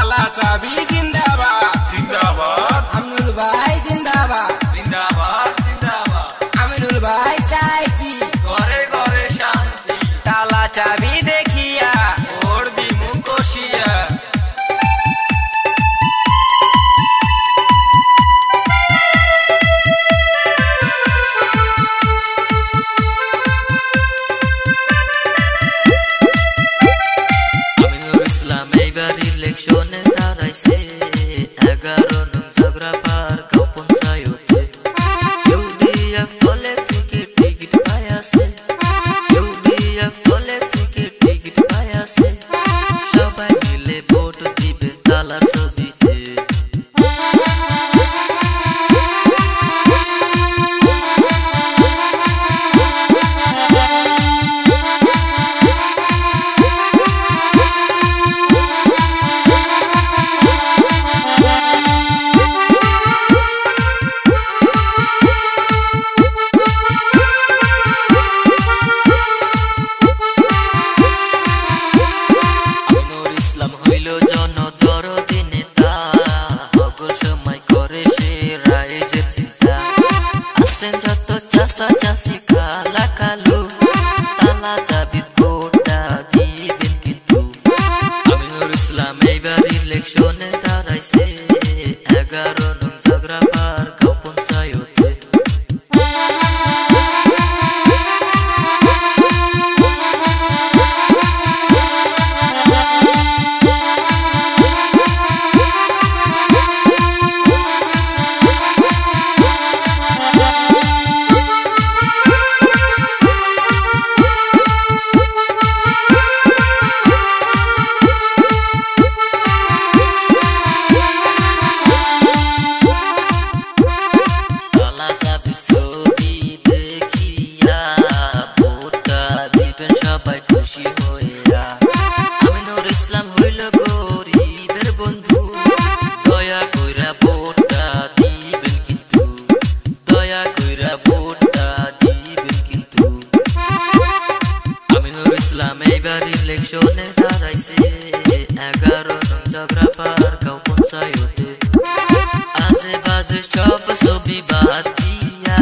ताला चाबी जिंदाबाद जिंदाबाद। अमीनुल भाई जिंदाबाद जिंदाबाद जिंदाबाद। अमीनुल भाई चाय की घरे घरे शांति। ताला चाबी देखिया और दी मुकोशिया। इलेक्शने दारायसे 11 नং जाग्राफार गाव पन्चायते UDF दले থেকে টিকিট পায়াছে UDF দলে থেকে টিকিট পায়াছে সবাই মিলে ভোট দিবে তালার ছবিতে চাষি কালা কালু তালা চাবি ভোটটা দিবেন কিন্তু আমিনুল ইসলাম এইবার ইলেকশনে দাঁড়াইছে 11 নং জাগ্রাফার গাঁও পঞ্চায়েতে আমিনুল ইসলাম হইল গরিবের বন্ধু দয়া কইরা ভোটটা দিবেন কিন্তু দয়া কইরা ভোটটা দিবেন কিন্তু আমিনুল ইসলাম এইবার ইলেকশনে দাঁড়াইছে 11 নং জাগ্রাফার গাঁও পঞ্চায়েতে আজে বাজে সব ছবি বাদ দিয়া